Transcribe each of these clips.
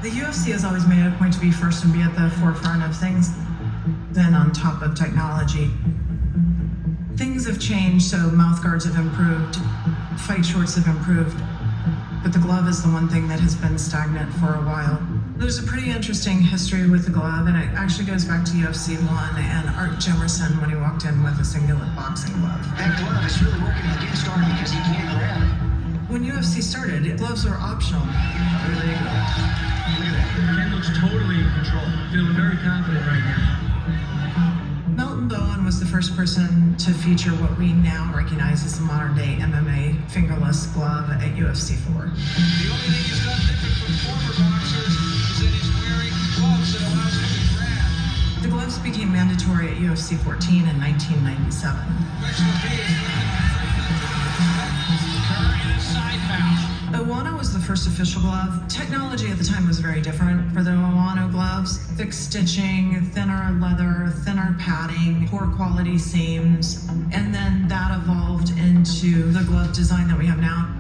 The UFC has always made it a point to be first and be at the forefront of things, then on top of technology. Things have changed, so mouth guards have improved, fight shorts have improved, but the glove is the one thing that has been stagnant for a while. There's a pretty interesting history with the glove, and it actually goes back to UFC 1 and Art Jemerson when he walked in with a singlet boxing glove. That glove is really working against Art because he can't grab. When UFC started, gloves were optional. There they go. Look at that. Ken looks totally in control. Feeling very confident right now. Melton Bowen was the first person to feature what we now recognize as the modern-day MMA fingerless glove at UFC 4. The only thing he's got different from former boxers is that he's wearing gloves that allows him to grab. The gloves became mandatory at UFC 14 in 1997. Owano was the first official glove. Technology at the time was very different for the Owano gloves. Thick stitching, thinner leather, thinner padding, poor quality seams, and then that evolved into the glove design that we have now.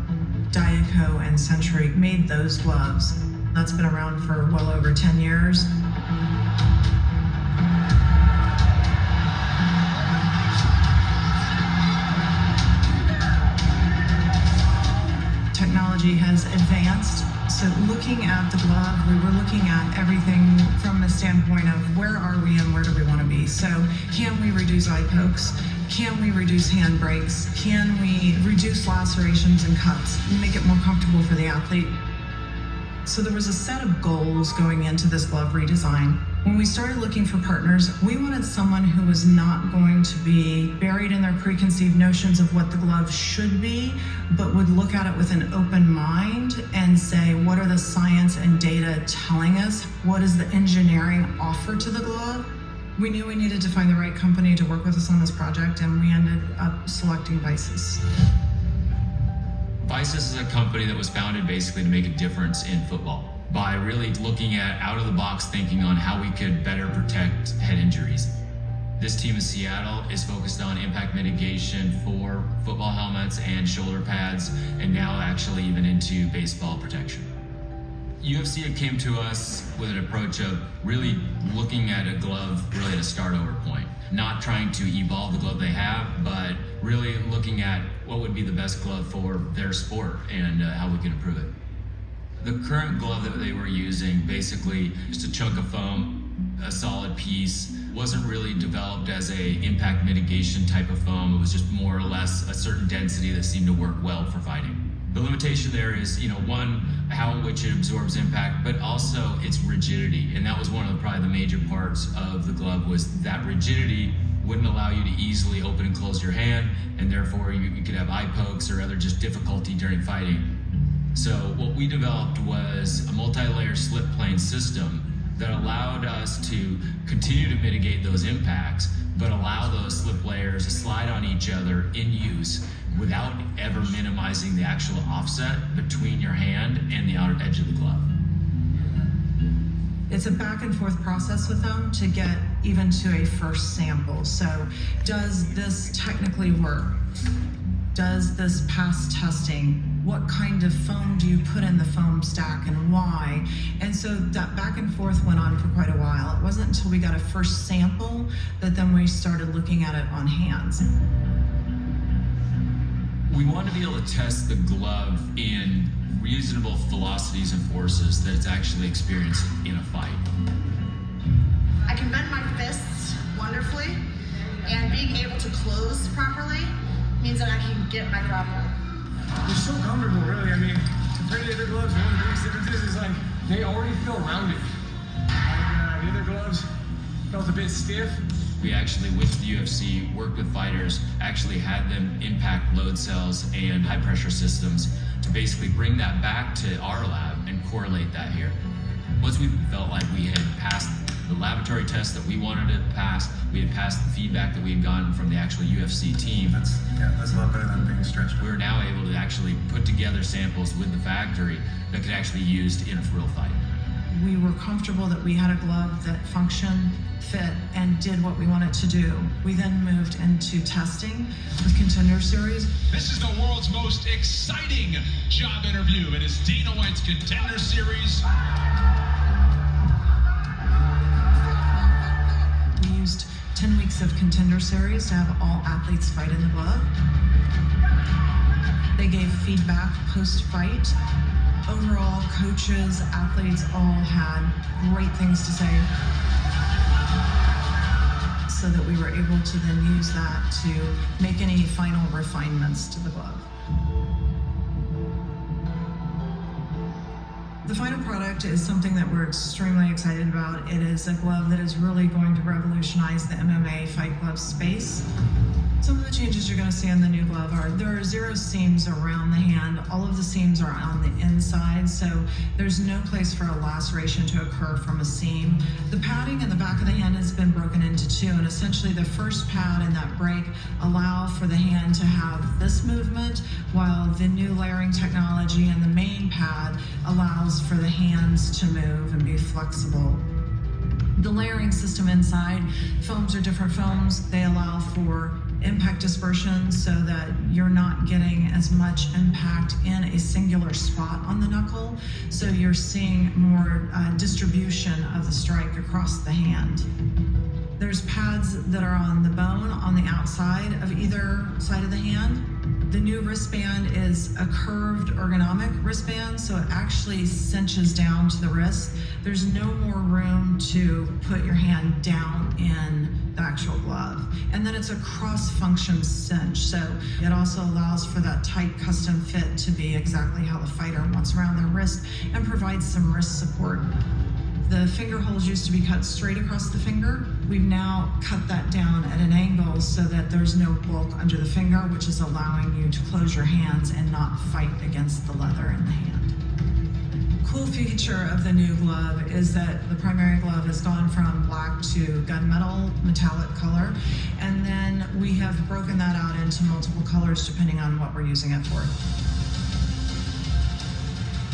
Diaco and Century made those gloves. That's been around for well over 10 years. Technology has advanced, so looking at the glove, we were looking at everything from the standpoint of where are we and where do we want to be. So can we reduce eye pokes? Can we reduce hand breaks? Can we reduce lacerations and cuts and make it more comfortable for the athlete? So there was a set of goals going into this glove redesign. When we started looking for partners, we wanted someone who was not going to be buried in their preconceived notions of what the glove should be, but would look at it with an open mind and say, what are the science and data telling us? What is the engineering offer to the glove? We knew we needed to find the right company to work with us on this project, and we ended up selecting VIIS. VIIS is a company that was founded basically to make a difference in football by really looking at out-of-the-box thinking on how we could better protect head injuries. This team in Seattle is focused on impact mitigation for football helmets and shoulder pads, and now actually even into baseball protection. UFC came to us with an approach of really looking at a glove really at a start-over point. Not trying to evolve the glove they have, but really looking at what would be the best glove for their sport and how we can improve it. The current glove that they were using, basically just a chunk of foam, a solid piece, wasn't really developed as a impact mitigation type of foam. It was just more or less a certain density that seemed to work well for fighting. The limitation there is, one, how in which it absorbs impact, but also its rigidity. And that was one of probably the major parts of the glove, was that rigidity wouldn't allow you to easily open and close your hand, and therefore you could have eye pokes or other just difficulty during fighting. So what we developed was a multi-layer slip plane system that allowed us to continue to mitigate those impacts, but allow those slip layers to slide on each other in use without ever minimizing the actual offset between your hand and the outer edge of the glove. It's a back and forth process with them to get even to a first sample. So does this technically work? Does this pass testing? What kind of foam do you put in the foam stack and why? And so that back and forth went on for quite a while. It wasn't until we got a first sample that then we started looking at it on hands. We want to be able to test the glove in reasonable velocities and forces that it's actually experienced in a fight. I can bend my fists wonderfully, and being able to close properly means that I can get my grapple. They're so comfortable, really. I mean, compared to the other gloves, one of the biggest differences is like they already feel rounded. Like, the other gloves felt a bit stiff. We actually went to the UFC, worked with fighters, actually had them impact load cells and high pressure systems to basically bring that back to our lab and correlate that here. Once we felt like we had passed the laboratory test that we wanted to pass, we had passed the feedback that we had gotten from the actual UFC team. That's a lot better than being stretched. We were now able to actually put together samples with the factory that could actually be used in a real fight. We were comfortable that we had a glove that functioned, fit, and did what we wanted to do. We then moved into testing with Contender Series. This is the world's most exciting job interview. It is Dana White's Contender Series. 10 weeks of Contender Series to have all athletes fight in the glove. They gave feedback post-fight. Overall, coaches, athletes all had great things to say, so that we were able to then use that to make any final refinements to the glove. The final product is something that we're extremely excited about. It is a glove that is really going to revolutionize the MMA fight glove space. Some of the changes you're going to see on the new glove are there are 0 seams around the hand. All of the seams are on the inside, so there's no place for a laceration to occur from a seam. The padding in the back of the hand has been broken into 2, and essentially the first pad and that break allow for the hand to have this movement, while the new layering technology and the main pad allows for the hands to move and be flexible. The layering system inside, foams are different foams. They allow for impact dispersion so that you're not getting as much impact in a singular spot on the knuckle. So you're seeing more distribution of the strike across the hand. There's pads that are on the bone on the outside of either side of the hand. The new wristband is a curved ergonomic wristband, so it actually cinches down to the wrist. There's no more room to put your hand down in the actual glove. And then it's a cross-function cinch, so it also allows for that tight custom fit to be exactly how the fighter wants around their wrist and provides some wrist support. The finger holes used to be cut straight across the finger. We've now cut that down at an angle so that there's no bulk under the finger, which is allowing you to close your hands and not fight against the leather in the hand. Cool feature of the new glove is that the primary glove has gone from black to gunmetal metallic color, and then we have broken that out into multiple colors depending on what we're using it for.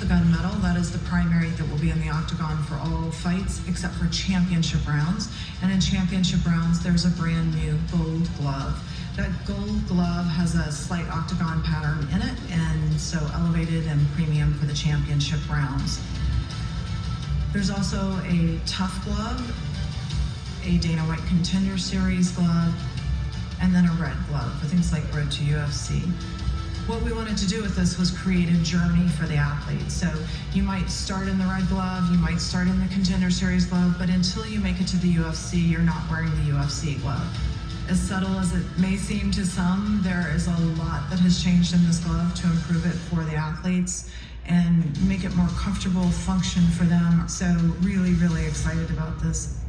The gunmetal, that is the primary that will be in the octagon for all fights except for championship rounds. And in championship rounds, there's a brand new gold glove. That gold glove has a slight octagon pattern in it, and so elevated and premium for the championship rounds. There's also a tough glove, a Dana White Contender Series glove, and then a red glove for things like Road to UFC. What we wanted to do with this was create a journey for the athlete. So you might start in the red glove, you might start in the Contender Series glove, but until you make it to the UFC, you're not wearing the UFC glove. As subtle as it may seem to some, there is a lot that has changed in this glove to improve it for the athletes and make it more comfortable function for them. So really, really excited about this.